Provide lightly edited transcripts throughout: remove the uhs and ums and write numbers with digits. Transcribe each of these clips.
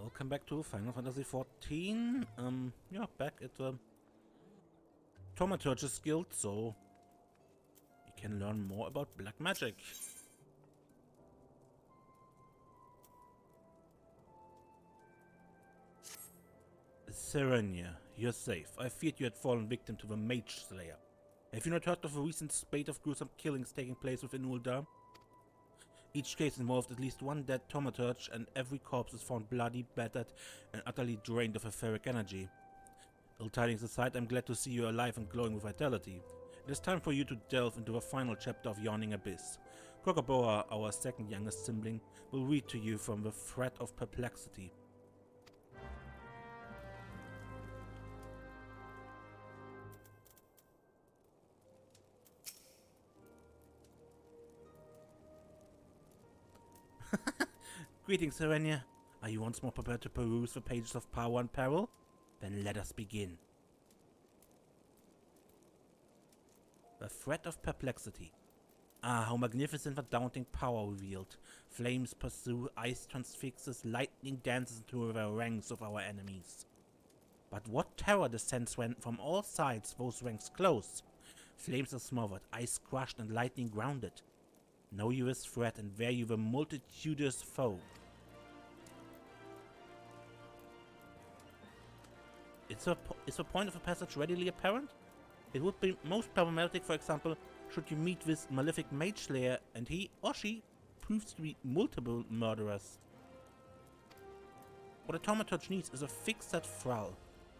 Welcome back to Final Fantasy XIV. Yeah, back at the Thaumaturge Guild, so you can learn more about black magic. Serenia, you're safe. I feared you had fallen victim to the Mage Slayer. Have you not heard of a recent spate of gruesome killings taking place within Uldar? Each case involved at least one dead Thaumaturge, and every corpse is found bloody, battered, and utterly drained of etheric energy. Ill tidings aside, I'm glad to see you alive and glowing with vitality. It is time for you to delve into the final chapter of Yawning Abyss. Cocobusi, our second youngest sibling, will read to you from the Thread of Perplexity. Greetings, Serenia. Are you once more prepared to peruse the pages of power and peril? Then let us begin. The Thread of Perplexity. Ah, how magnificent the daunting power revealed. Flames pursue, ice transfixes, lightning dances into the ranks of our enemies. But what terror descends when from all sides those ranks close? Flames are smothered, ice crushed and lightning grounded. Know you his threat and bear you the multitudinous foe. Is the point of the passage readily apparent? It would be most problematic, for example, should you meet this malefic Mage Slayer and he or she proves to be multiple murderers. What a Thaumaturge needs is a fixed-set thrall,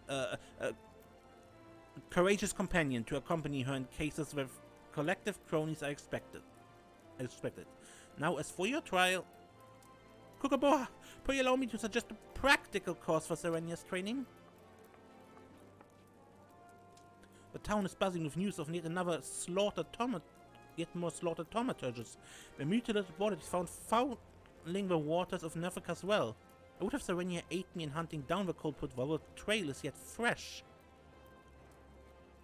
a courageous companion to accompany her in cases where collective cronies are expected. Now, as for your trial, Cocobusi, pray allow me to suggest a practical course for Serenia's training. The town is buzzing with news of yet more slaughtered Thaumaturges. The mutilated bodies found fouling the waters of Nefika's well. I would have Serenia aid me in hunting down the culprit while the trail is yet fresh.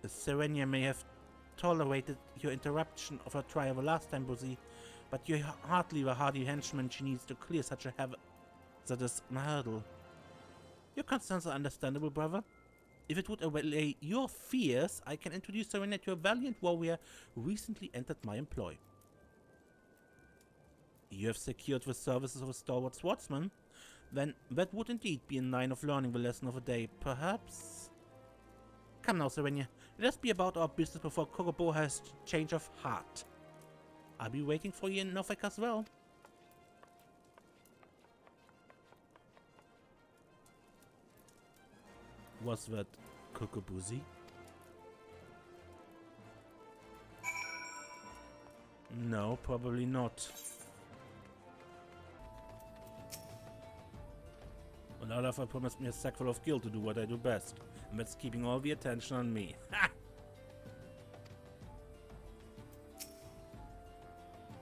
Serenia may have tolerated your interruption of her trial the last time, Busi, but you're hardly the hardy henchman she needs to clear such a hazardous hurdle. Your concerns are understandable, brother. If it would allay your fears, I can introduce Serenia to a valiant warrior who recently entered my employ. You have secured the services of a stalwart swordsman? Then that would indeed be a line of learning the lesson of the day, perhaps? Come now, Serenia, let us be about our business before Cocobusi has change of heart. I'll be waiting for you in Norfolk as well. Was that Cocobusi? No, probably not. And Olaf promised me a sack full of guild to do what I do best, and that's keeping all the attention on me. Ha!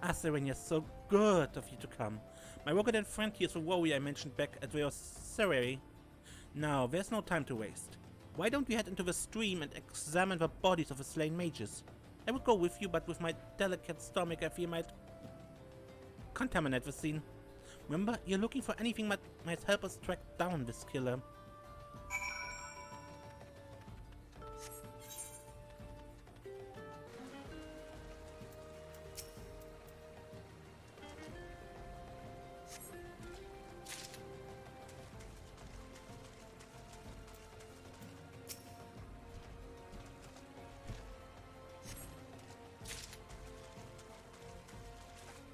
Ah, Serenia, so good of you to come. My rugged friend here is the warrior I mentioned back at the ceremony. Now, there's no time to waste. Why don't we head into the stream and examine the bodies of the slain mages? I would go with you, but with my delicate stomach I fear might contaminate the scene. Remember, you're looking for anything that might help us track down this killer.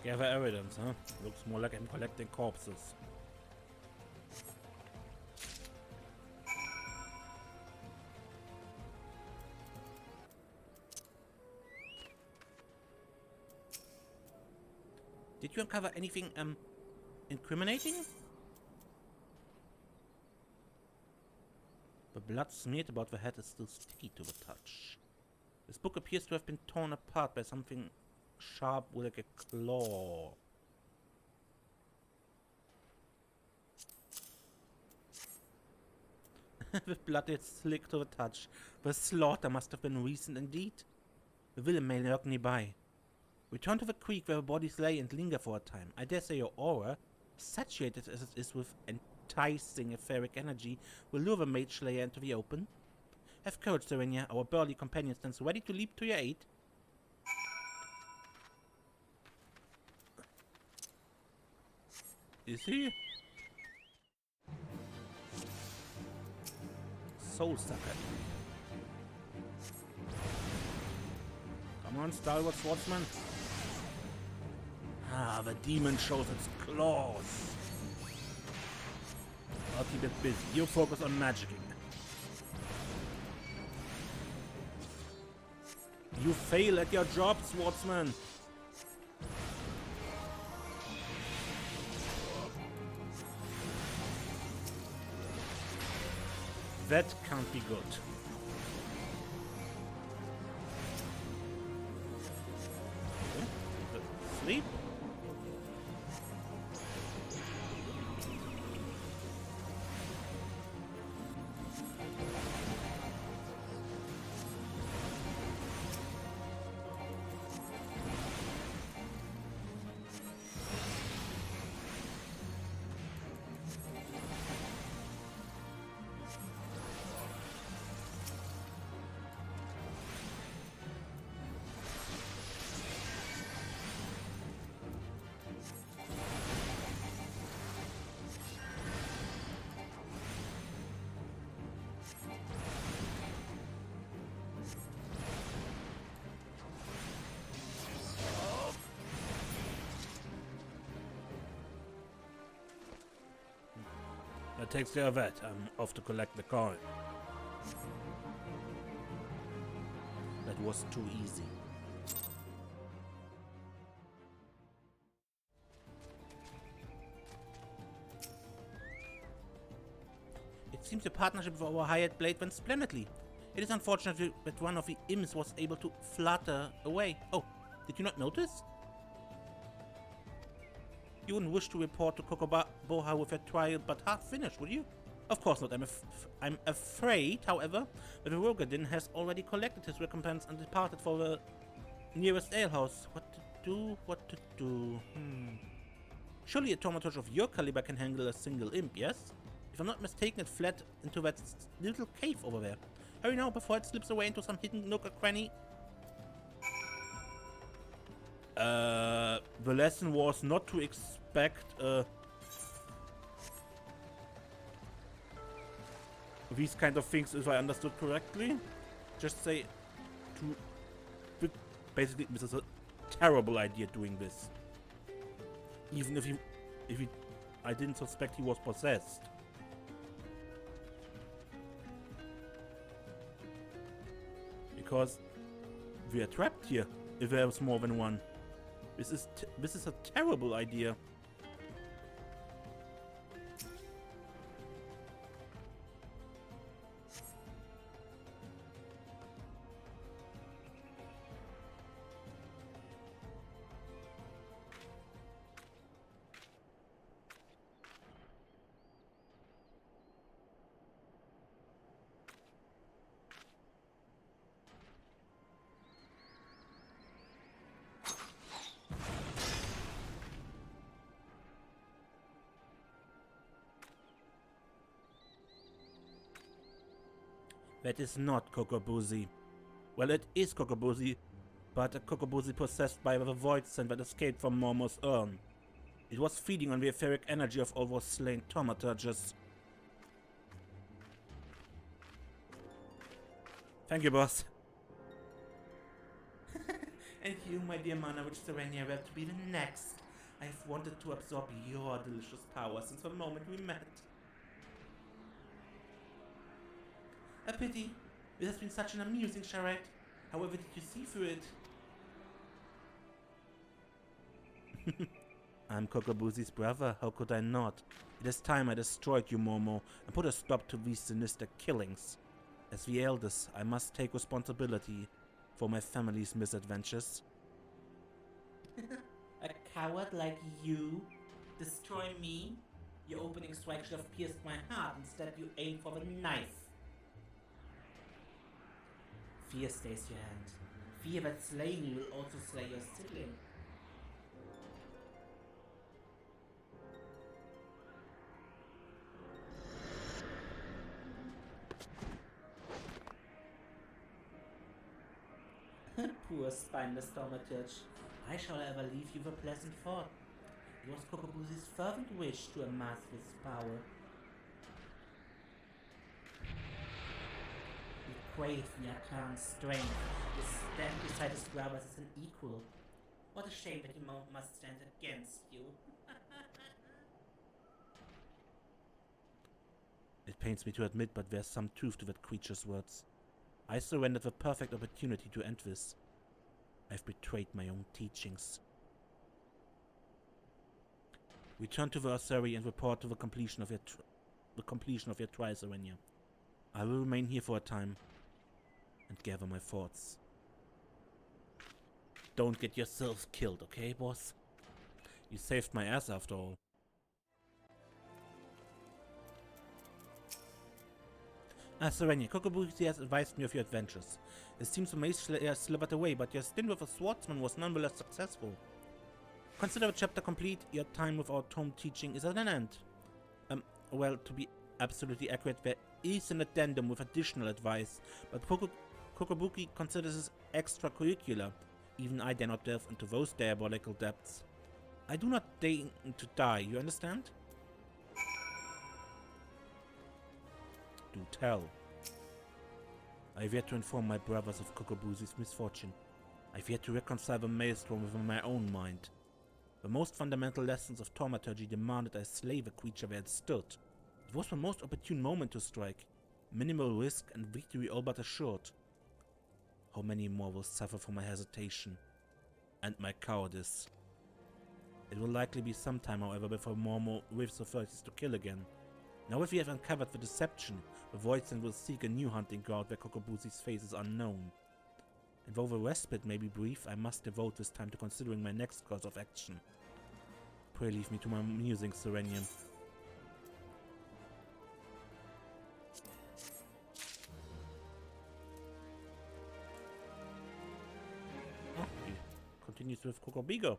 Gather evidence, huh? Looks more like I'm collecting corpses. Did you uncover anything, incriminating? The blood smeared about the head is still sticky to the touch. This book appears to have been torn apart by something sharp with like a claw. With blood it's slick to the touch. The slaughter must have been recent indeed. The villain may lurk nearby. Return to the creek where the bodies lay and linger for a time. I dare say your aura saturated as it is with enticing etheric energy, will lure the Mage Slayer into the open. Have courage, Serenia. Our burly companion stands ready to leap to your aid. Is he? Soul Sucker. Come on, stalwart swordsman. Ah, the demon shows its claws. I'll keep it busy. You focus on magicking. You fail at your job, swordsman. That can't be good. Okay. Sleep. That takes care of that. I'm off to collect the coin. That was too easy. It seems the partnership with our hired blade went splendidly. It is unfortunate that one of the imps was able to flutter away. Oh, did you not notice? You wouldn't wish to report to Cocobusi with a trial but half finished, would you? Of course not. I'm afraid, however, that the Rogadin has already collected his recompense and departed for the nearest alehouse. What to do? Surely a thaumaturge of your caliber can handle a single imp, yes? If I'm not mistaken, it fled into that little cave over there. Hurry now before it slips away into some hidden nook or cranny. The lesson was not to expect these kind of things, if I understood correctly. Just say to basically this is a terrible idea doing this. Even if I didn't suspect he was possessed. Because we are trapped here if there was more than one. This is a terrible idea. That is not Cocobusi. Well, it is Cocobusi, but a Cocobusi possessed by the voidsent that escaped from Mormo's urn. It was feeding on the etheric energy of all those slain thaumaturges. Thank you, boss. And you, my dear mana, which Serenia were to be the next. I have wanted to absorb your delicious power since the moment we met. A pity. It has been such an amusing charade. However, did you see through it? I'm Cocobusi's brother. How could I not? It is time I destroyed you, Momo, and put a stop to these sinister killings. As the eldest, I must take responsibility for my family's misadventures. A coward like you? Destroy me? Your opening strike should have pierced my heart. Instead, you aim for the knife. Fear stays your hand. Fear that slaying you will also slay your sibling. Poor spineless Thaumaturge. I shall ever leave you a pleasant thought. It was Cocobusi's fervent wish to amass this power. He craved the arcane strength, to stand beside his brothers as an equal. What a shame that he must stand against you. It pains me to admit, but there's some truth to that creature's words. I surrendered the perfect opportunity to end this. I've betrayed my own teachings. Return to the Ossuary and report to the completion of your trial, Serenia. I will remain here for a time and gather my thoughts. Don't get yourself killed, okay, boss? You saved my ass after all. Serenia, Cocobusi has advised me of your adventures. It seems the Mage Slayer slithered away, but your stint with a swordsman was nonetheless successful. Consider the chapter complete. Your time with our tome teaching is at an end. Well, to be absolutely accurate, there is an addendum with additional advice, but Cocobusi considers it extracurricular. Even I dare not delve into those diabolical depths. I do not deign to die, you understand? Do tell. I have yet to inform my brothers of Cocobusi's misfortune. I have yet to reconcile the maelstrom within my own mind. The most fundamental lessons of Thaumaturgy demanded I slay the creature where it stood. It was the most opportune moment to strike. Minimal risk and victory all but assured. How many more will suffer for my hesitation and my cowardice? It will likely be some time, however, before Mormo waves authorities to kill again. Now if we have uncovered the deception, the voidsent will seek a new hunting ground where Cocobusi's face is unknown. And though the respite may be brief, I must devote this time to considering my next course of action. Pray leave me to my musings, Serenian. Oh, he continues with Cocobigo.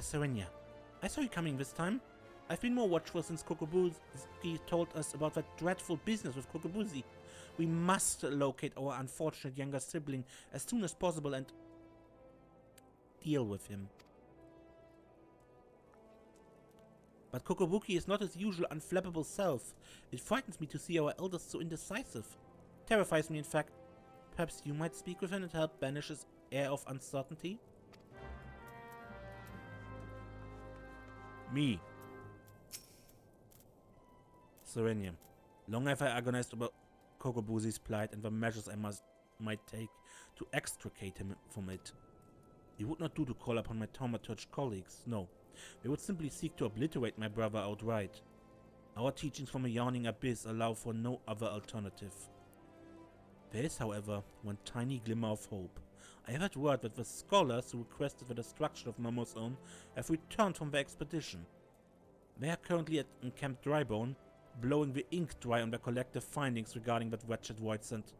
Serenia, I saw you coming this time. I've been more watchful since Cocobusi told us about that dreadful business with Cocobusi. We must locate our unfortunate younger sibling as soon as possible and deal with him. But Cocobusi is not his usual unflappable self. It frightens me to see our eldest so indecisive. Terrifies me, in fact. Perhaps you might speak with him and help banish his air of uncertainty? Me. Serenium. Long have I agonized about Cocobusi's plight and the measures I might take to extricate him from it. It would not do to call upon my Thaumaturge colleagues, no. They would simply seek to obliterate my brother outright. Our teachings from a yawning abyss allow for no other alternative. There is, however, one tiny glimmer of hope. I have heard word that the scholars who requested the destruction of Momo's own have returned from their expedition. They are currently at Camp Drybone, blowing the ink dry on their collective findings regarding that wretched voidsent.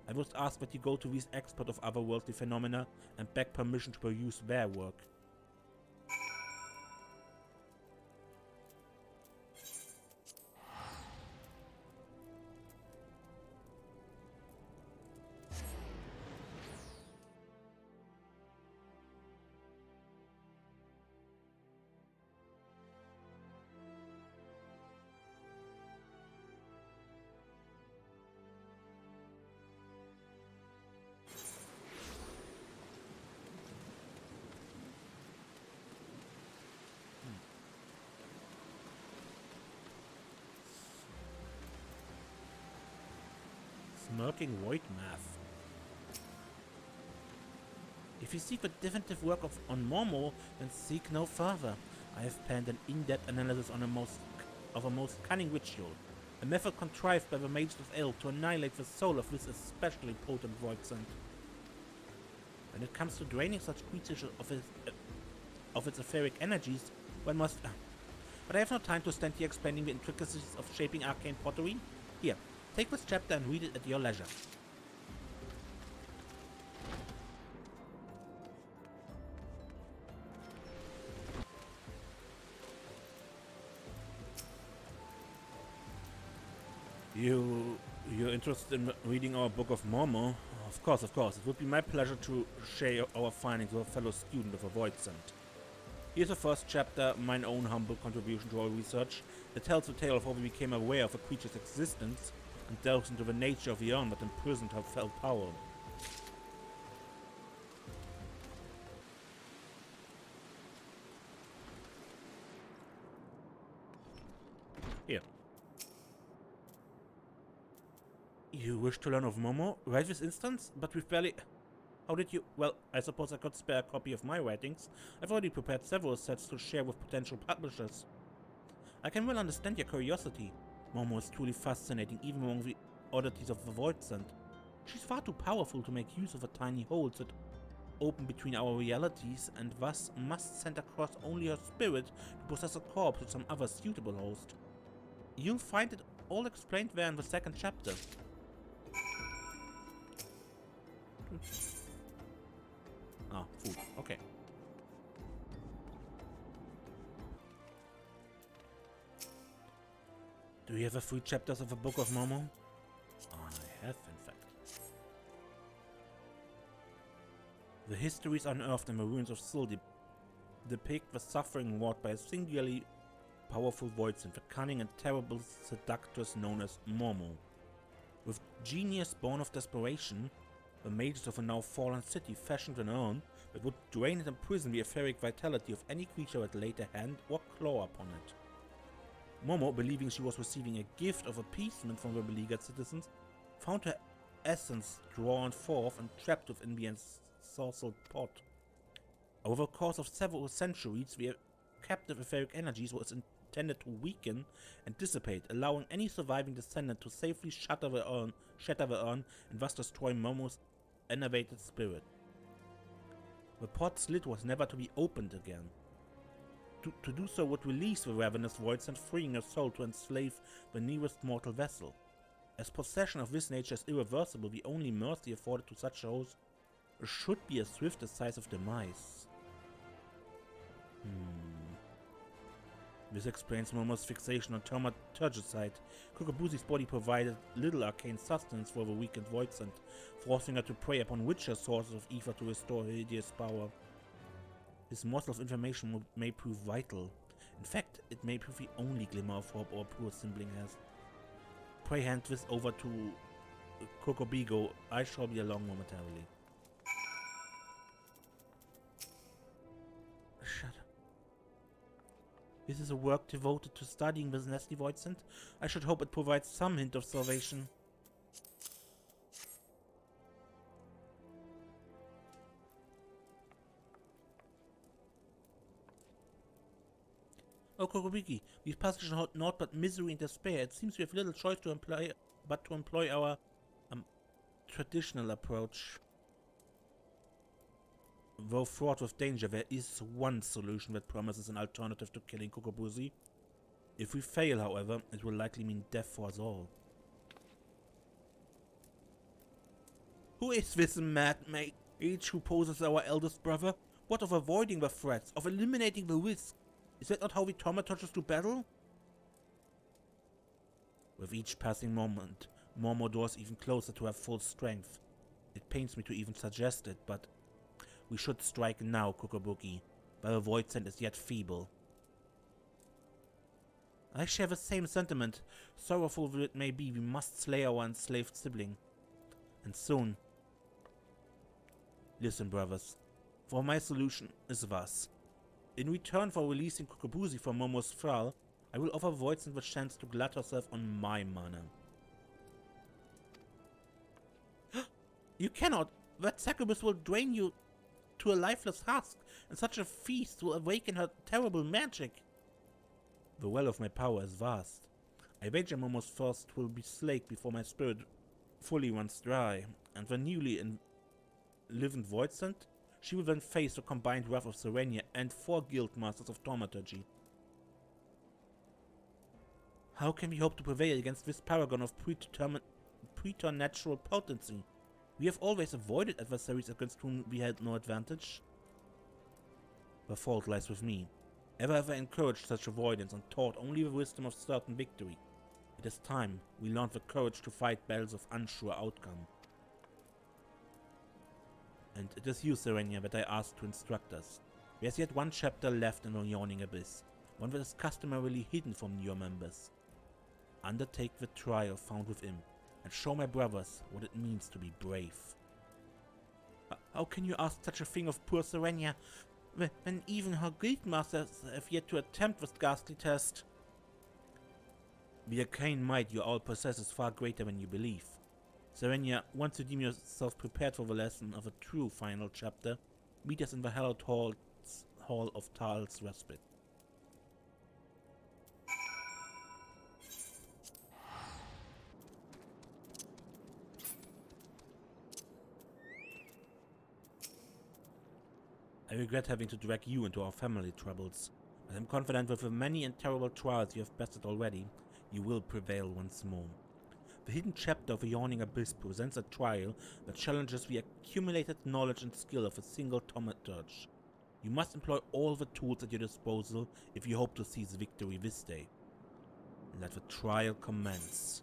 I would ask that you go to these experts of otherworldly phenomena and beg permission to peruse their work. Smirking void math. If you seek the definitive work on Mormo, then seek no further. I have planned an in-depth analysis on a most cunning ritual, a method contrived by the mages of Eld to annihilate the soul of this especially potent voidsent. When it comes to draining such creatures of its etheric energies, one must... But I have no time to stand here explaining the intricacies of shaping arcane pottery. Here, take this chapter and read it at your leisure. You're interested in reading our Book of Momo? Of course, of course. It would be my pleasure to share our findings with a fellow student of a voidsent. Here's the first chapter, mine own humble contribution to our research, that tells the tale of how we became aware of a creature's existence and delves into the nature of the urn that imprisoned her fell power. Here. You wish to learn of Momo? Right this instance? But we've barely... How did you... Well, I suppose I could spare a copy of my writings. I've already prepared several sets to share with potential publishers. I can well understand your curiosity. Momo is truly fascinating, even among the oddities of the voidsent. She's far too powerful to make use of the tiny holes that open between our realities, and thus must send across only her spirit to possess a corpse with some other suitable host. You'll find it all explained there in the second chapter. Ah, food. Okay. Do you have the 3 chapters of the Book of Momo? I have, in fact. The histories unearthed in the ruins of Sildi depict the suffering wrought by a singularly powerful voidsent, the cunning and terrible seductress known as Momo. With genius born of desperation, the mages of a now fallen city fashioned an urn that would drain and imprison the etheric vitality of any creature that laid a hand or claw upon it. Momo, believing she was receiving a gift of appeasement from the beleaguered citizens, found her essence drawn forth and trapped within the ensorcelled pot. Over the course of several centuries, the captive etheric energies was intended to weaken and dissipate, allowing any surviving descendant to safely shatter the urn, and thus destroy Momo's enervated spirit. The pot's lid was never to be opened again. To do so would release the ravenous voidsent, freeing her soul to enslave the nearest mortal vessel. As possession of this nature is irreversible, the only mercy afforded to such a host should be a swift decisive demise. This explains Momo's fixation on Thaumaturge. Cocobusi's body provided little arcane sustenance for the weakened voidsent, forcing her to prey upon richer sources of ether to restore her hideous power. This morsel of information may prove vital. In fact, it may prove the only glimmer of hope our poor sibling has. Pray hand this over to Cocobusi. I shall be along momentarily. Shut up. This is a work devoted to studying this nasty voidsent. I should hope it provides some hint of salvation. Oh, Cocobusi, these passages hold naught but misery and despair. It seems we have little choice to employ our traditional approach. Though fraught with danger, there is one solution that promises an alternative to killing Cocobusi. If we fail, however, it will likely mean death for us all. Who is this mad mage who poses our eldest brother? What of avoiding the threats, of eliminating the risk? Is that not how we Thaumaturges do battle? With each passing moment, Momo draws even closer to her full strength. It pains me to even suggest it, but we should strike now, Cocobusi, while the voidsent is yet feeble. I share the same sentiment. Sorrowful though it may be, we must slay our enslaved sibling. And soon. Listen, brothers, for my solution is thus. In return for releasing Cocobusi from Momo's thrall, I will offer voidsent the chance to glut herself on my mana. You cannot! That succubus will drain you to a lifeless husk, and such a feast will awaken her terrible magic. The well of my power is vast. I wager Momo's thirst will be slaked before my spirit fully runs dry, and the newly enlivened voidsent, she will then face the combined wrath of Serenia and 4 guildmasters of Thaumaturge. How can we hope to prevail against this paragon of preternatural potency? We have always avoided adversaries against whom we had no advantage. The fault lies with me. Ever have I encouraged such avoidance and taught only the wisdom of certain victory. It is time we learned the courage to fight battles of unsure outcome. And it is you, Serenia, that I asked to instruct us. There's yet one chapter left in the Yawning Abyss, one that is customarily hidden from newer members. Undertake the trial found within, and show my brothers what it means to be brave. How can you ask such a thing of poor Serenia, when even her guildmasters have yet to attempt this ghastly test? The arcane might you all possess is far greater than you believe. Serenia, once you deem yourself prepared for the lesson of a true final chapter, meet us in the hallowed Hall of Tal's Respite. I regret having to drag you into our family troubles, but I'm confident with the many and terrible trials you have bested already, you will prevail once more. The hidden chapter of the Yawning Abyss presents a trial that challenges the accumulated knowledge and skill of a single thaumaturge. You must employ all the tools at your disposal if you hope to seize victory this day. Let the trial commence.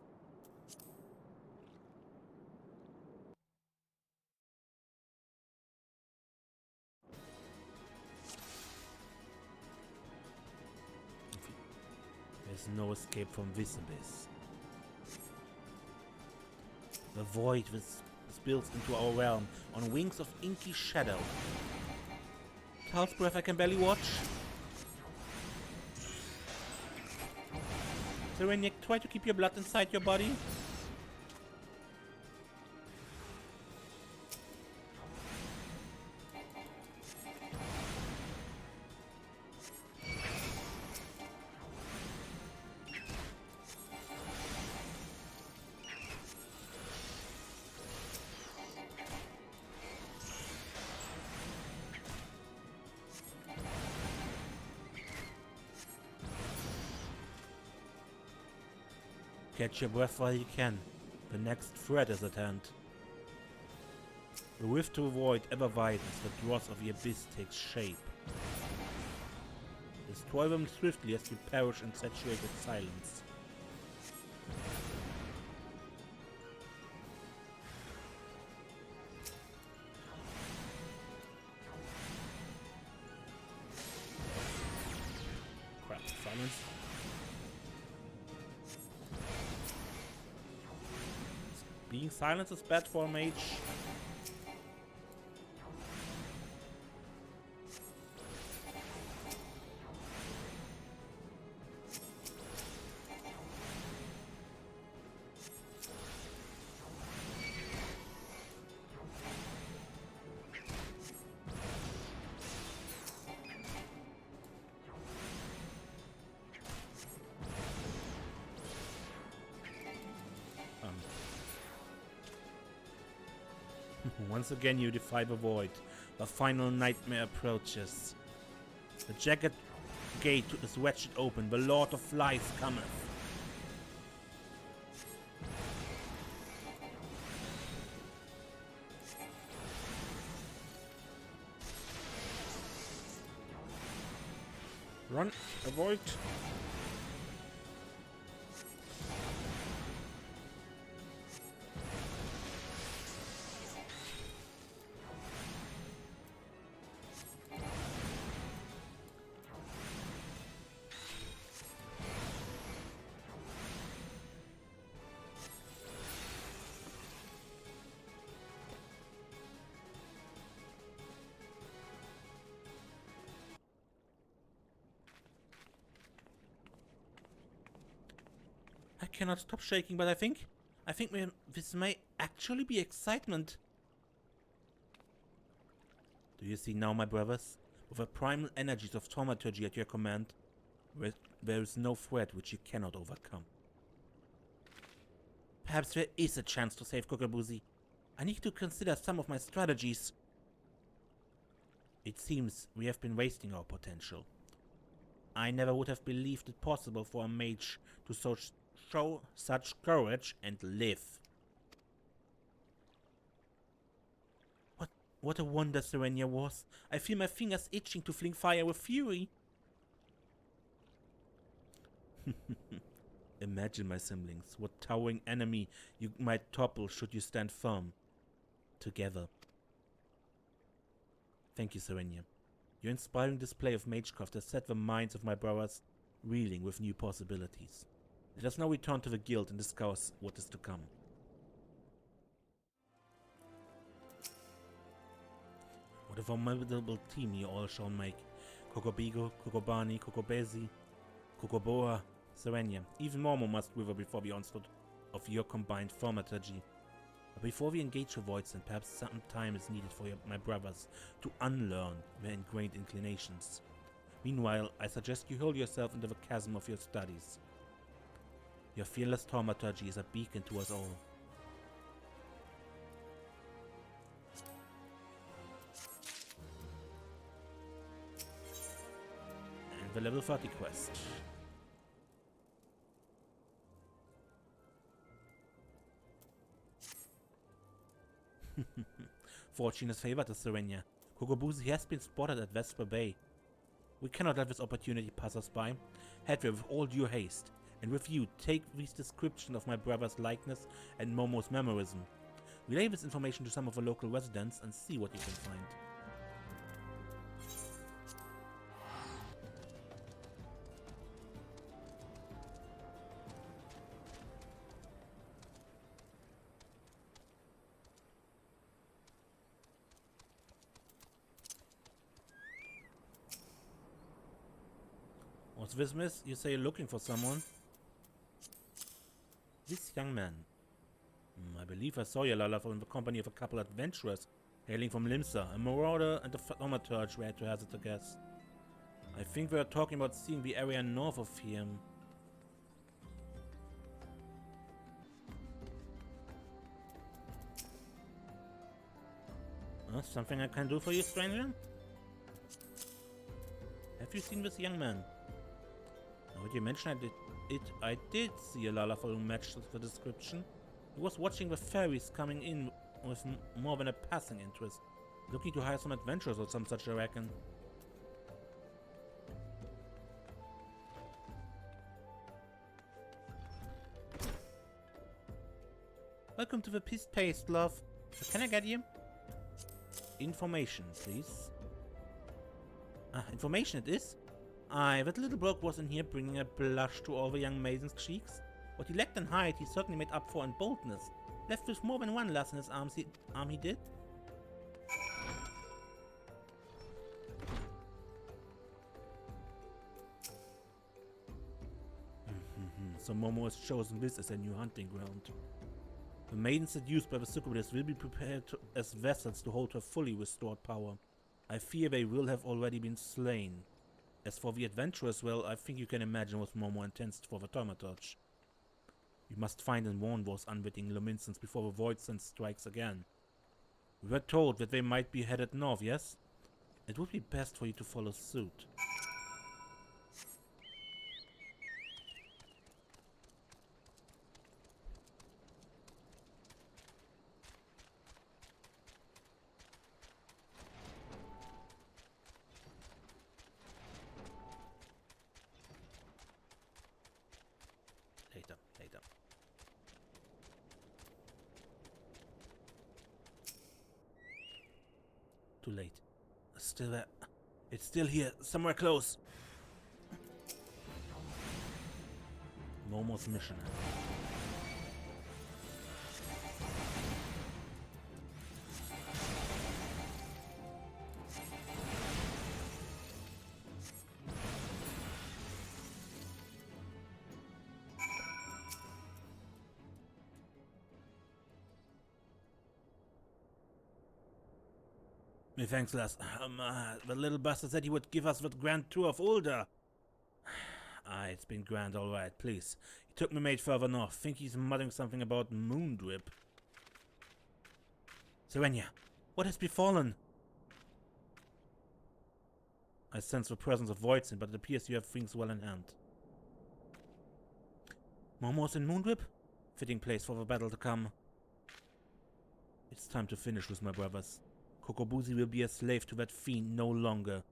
There's no escape from this abyss. The void spills into our realm on wings of inky shadow. Tal's breath I can barely watch. Serenia, try to keep your blood inside your body. Catch your breath while you can. The next threat is at hand. The rift to avoid ever widens, the dross of the abyss takes shape. Destroy them swiftly as you perish in saturated silence. Crap, silence. Being silent is bad for a mage. Once again you defy the void. The final nightmare approaches. The jagged gate is wedged open. The Lord of Flies cometh. Run, avoid. I cannot stop shaking, but I think this may actually be excitement. Do you see now, my brothers? With the primal energies of thaumaturgy at your command, there is no threat which you cannot overcome. Perhaps there is a chance to save Cocobusi. I need to consider some of my strategies. It seems we have been wasting our potential. I never would have believed it possible for a mage to show such courage and live. What a wonder Serenia was. I feel my fingers itching to fling fire with fury. Imagine, my siblings, what towering enemy you might topple should you stand firm. Together. Thank you, Serenia. Your inspiring display of magecraft has set the minds of my brothers reeling with new possibilities. Let us now return to the guild and discuss what is to come. What a formidable team you all shall make. Cocobigo, Cocobani, Cocobusi, Cocoboa, Serenia. Even Momo must wither before the onslaught of your combined thaumaturgy. But before we engage the voidsent, perhaps some time is needed for my brothers to unlearn their ingrained inclinations. Meanwhile, I suggest you hurl yourself into the chasm of your studies. Your fearless thaumaturgy is a beacon to us all. And the level 30 quest. Fortune has favored us, Serenia. Cocobusi has been spotted at Vesper Bay. We cannot let this opportunity pass us by. Head there with all due haste, and with you, take this description of my brother's likeness and Momo's memorism. Relay this information to some of the local residents and see what you can find. What's this, miss? You say you're looking for someone? This young man. I believe I saw you, Lala, from the company of a couple of adventurers hailing from Limsa. A marauder and a thaumaturge, we had to hazard a guess. I think we are talking about seeing the area north of here. Something I can do for you, stranger? Have you seen this young man? Now that you mention I did see a Lala who matched the description. He was watching the ferries coming in with more than a passing interest. Looking to hire some adventurers or some such, I reckon. Welcome to the Peace Paste, love. What can I get you? Information, please. Information it is? Aye, that little bloke was in here bringing a blush to all the young maiden's cheeks. What he lacked in height, he certainly made up for in boldness. Left with more than one lass in his arm he did. So Momo has chosen this as a new hunting ground. The maidens seduced by the succubus will be prepared as vessels to hold her fully restored power. I fear they will have already been slain. As for the adventurers, well, I think you can imagine what Momo intends for the Thaumaturge. We must find and warn those unwitting Luminsons before the voidsent strikes again. We were told that they might be headed north, yes? It would be best for you to follow suit. Later. Too late. Still there. It's still here, somewhere close. Momo's mission. Thanks, lass. The little bastard said he would give us the grand tour of Ulda. It's been grand, alright, please. He took me mate further north. Think he's muttering something about Moondrip. Serenia, what has befallen? I sense the presence of voidsent, but it appears you have things well in hand. Momo's in Moondrip? Fitting place for the battle to come. It's time to finish with my brothers. Cocobusi will be a slave to that fiend no longer.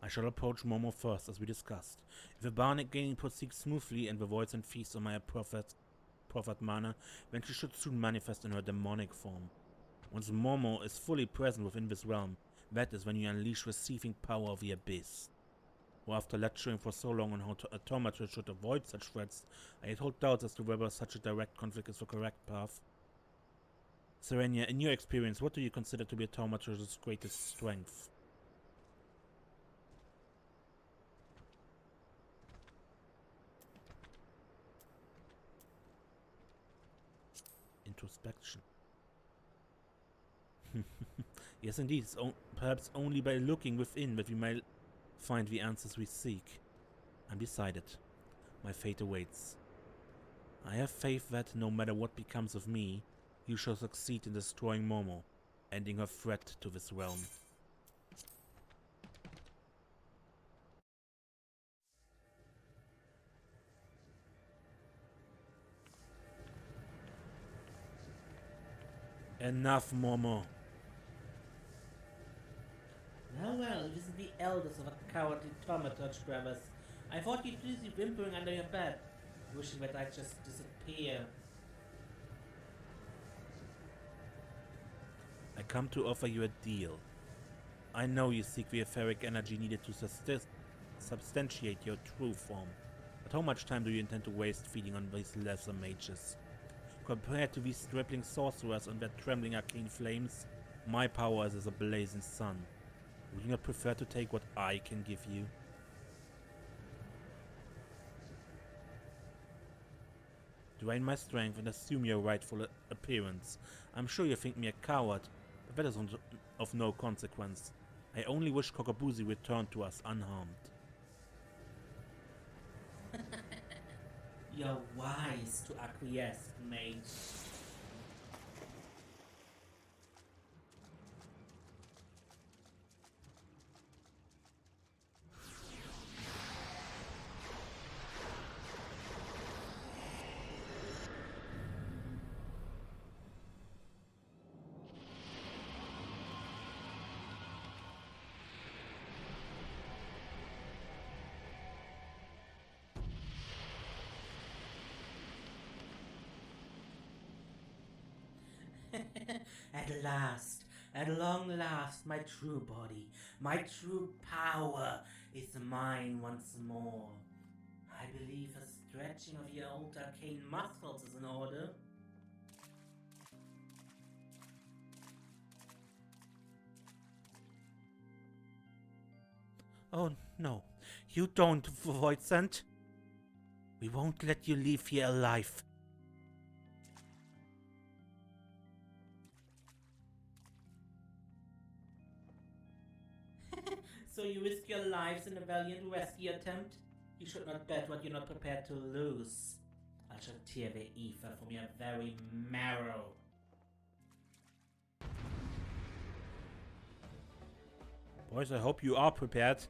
I shall approach Momo first, as we discussed. If the bargaining proceeds smoothly and the voidsent feasts on my prophet mana, then she should soon manifest in her demonic form. Once Momo is fully present within this realm, that is when you unleash the seething power of the abyss. Or after lecturing for so long on how a Thaumaturge should avoid such threats, I hold doubts as to whether such a direct conflict is the correct path. Serenia, in your experience, what do you consider to be a Thaumaturge's greatest strength? Introspection. Yes, indeed. It's perhaps only by looking within that we may find the answers we seek. I'm decided. My fate awaits. I have faith that, no matter what becomes of me, you shall succeed in destroying Momo, ending her threat to this realm. Enough, Momo. Well, this is the eldest of a cowardly Thaumaturge brothers. I thought you'd be whimpering under your bed, wishing that I'd just disappear. I come to offer you a deal. I know you seek the etheric energy needed to substantiate your true form, but how much time do you intend to waste feeding on these lesser mages? Compared to these stripling sorcerers and their trembling arcane flames, my power is as a blazing sun. Would you not prefer to take what I can give you? Drain my strength and assume your rightful appearance. I'm sure you think me a coward, but that is of no consequence. I only wish Cocobusi returned to us unharmed. You're wise to acquiesce, mage. At long last, my true body, my true power is mine once more. I believe a stretching of your old arcane muscles is in order. Oh no, you don't, voidsent. We won't let you leave here alive. So you risk your lives in a valiant rescue attempt? You should not bet what you're not prepared to lose. I shall tear the ether from your very marrow. Boys, I hope you are prepared.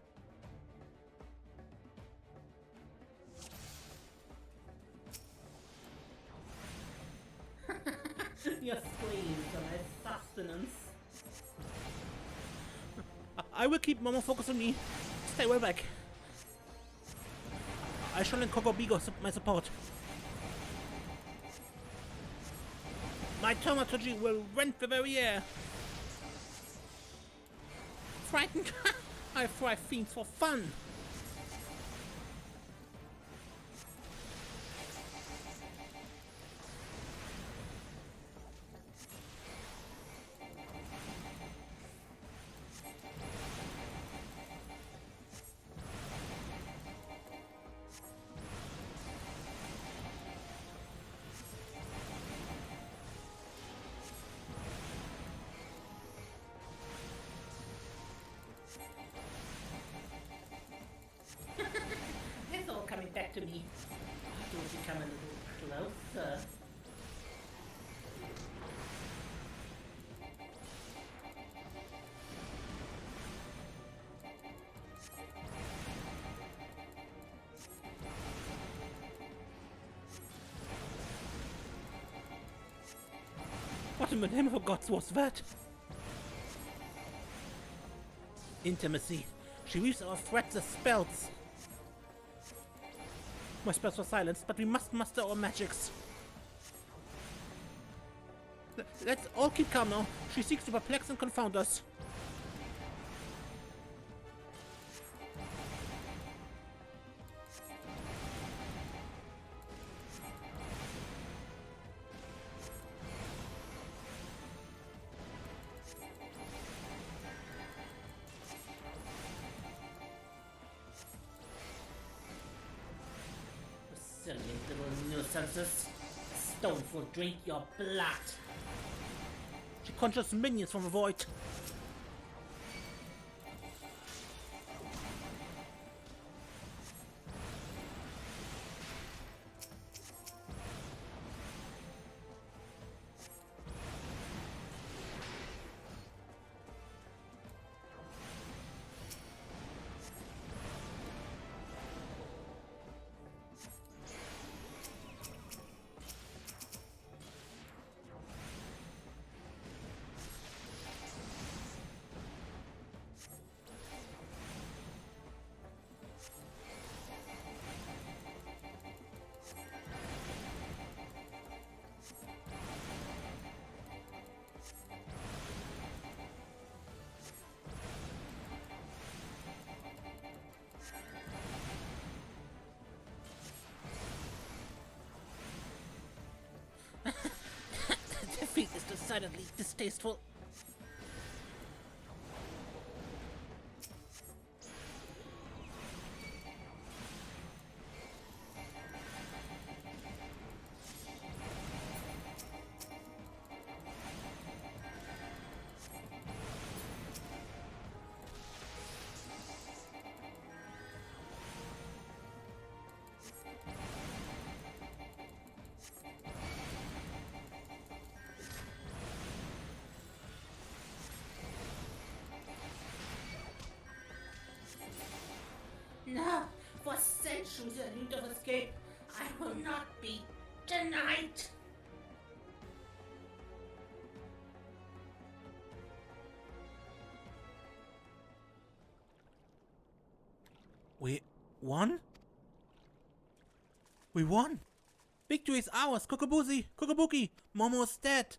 Your screams are my sustenance. I will keep Momo focused on me. Stay well back. I shall lend Cocobusi my support. My Thaumaturge will rent the very air. Frightened? I fry fiends for fun. It's all coming back to me. Do become a little closer. What in the name of gods was that? Intimacy. She weaves our threats as spells. My spells were silenced, but we must master our magics. Let's all keep calm now. She seeks to perplex and confound us. Silly little nuisances. Stones will drink your blood. She conjures minions from the void. Defeat is decidedly distasteful. No, for centuries I dreamed of escape. I will not be denied. We won? We won! Victory is ours! Cocobusi! Cocobuki! Momo is dead!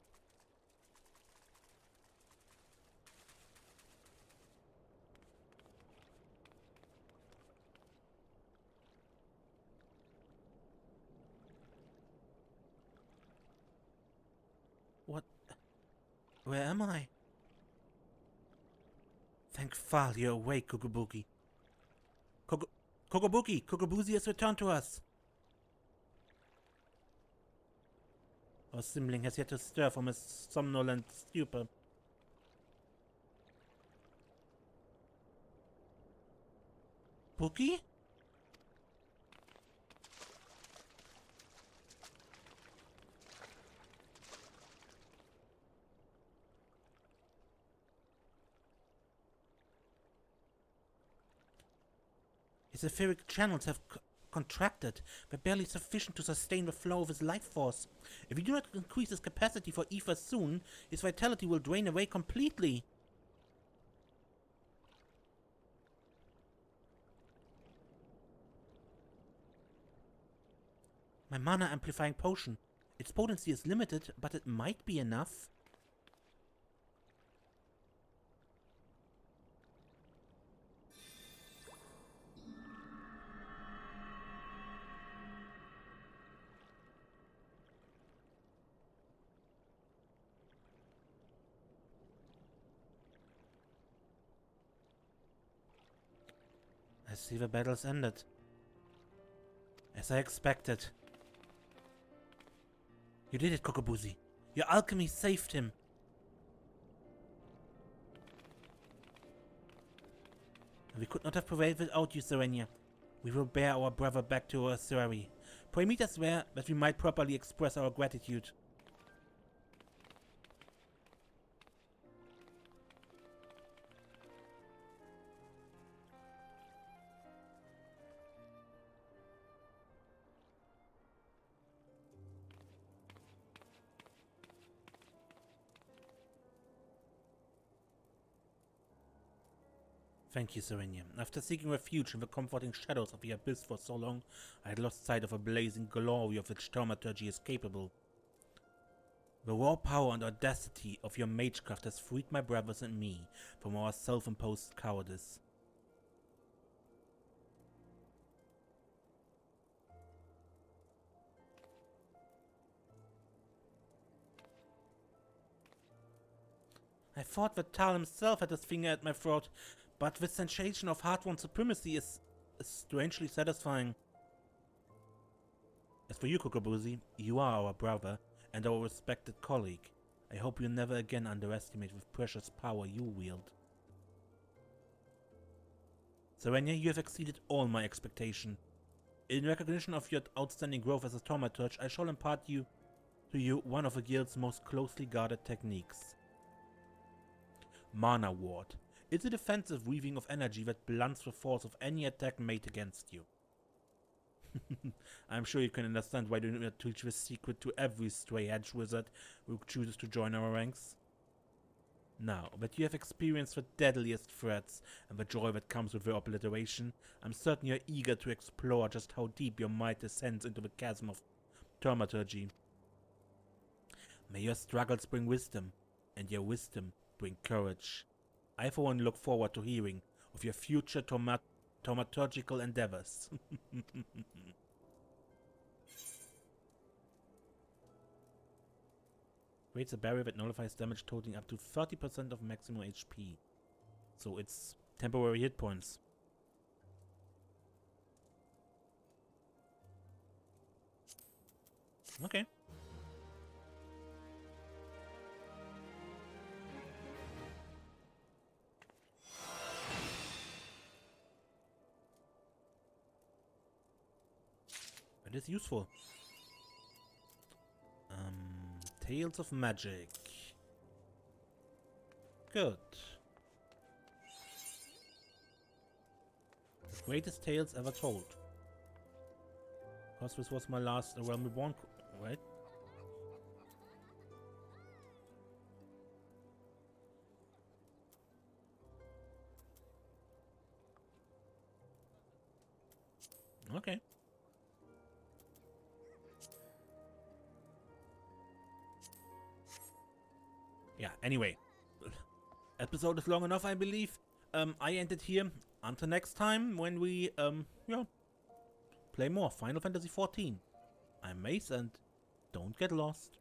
What? Where am I? Thank Fal you're awake, Cocobuki. Cocobuki! Cocobusi has returned to us! Our sibling has yet to stir from his somnolent stupor. Buki? His etheric channels have contracted, but barely sufficient to sustain the flow of his life force. If we do not increase his capacity for ether soon, his vitality will drain away completely. My mana amplifying potion. Its potency is limited, but it might be enough. I see the battle's ended. As I expected. You did it, Cocobusi. Your alchemy saved him. We could not have prevailed without you, Serenia. We will bear our brother back to our ossuary. Pray meet us there that we might properly express our gratitude. Thank you, Serenia. After seeking refuge in the comforting shadows of the abyss for so long, I had lost sight of the blazing glory of which Thaumaturgy is capable. The raw power and audacity of your magecraft has freed my brothers and me from our self-imposed cowardice. I thought that Tal himself had his finger at my throat, but the sensation of hard-won supremacy is strangely satisfying. As for you, Cocobusi, you are our brother and our respected colleague. I hope you never again underestimate the precious power you wield. Serenia, you have exceeded all my expectation. In recognition of your outstanding growth as a Thaumaturge, I shall impart to you one of the guild's most closely guarded techniques. Mana Ward. It's a defensive weaving of energy that blunts the force of any attack made against you. I'm sure you can understand why I do not teach this secret to every stray edge wizard who chooses to join our ranks. Now that you have experienced the deadliest threats and the joy that comes with their obliteration, I'm certain you're eager to explore just how deep your might descends into the chasm of Thaumaturgy. May your struggles bring wisdom, and your wisdom bring courage. I for one look forward to hearing of your future thaumaturgical endeavors. Creates a barrier that nullifies damage totaling up to 30% of maximum HP. So it's temporary hit points. Okay. It is useful. Tales of Magic. Good. The greatest tales ever told. Because this was my last Realm Reborn, right? Okay. Yeah, anyway. Episode is long enough, I believe. I end it here. Until next time, when we, play more Final Fantasy XIV. I'm Mace, and don't get lost.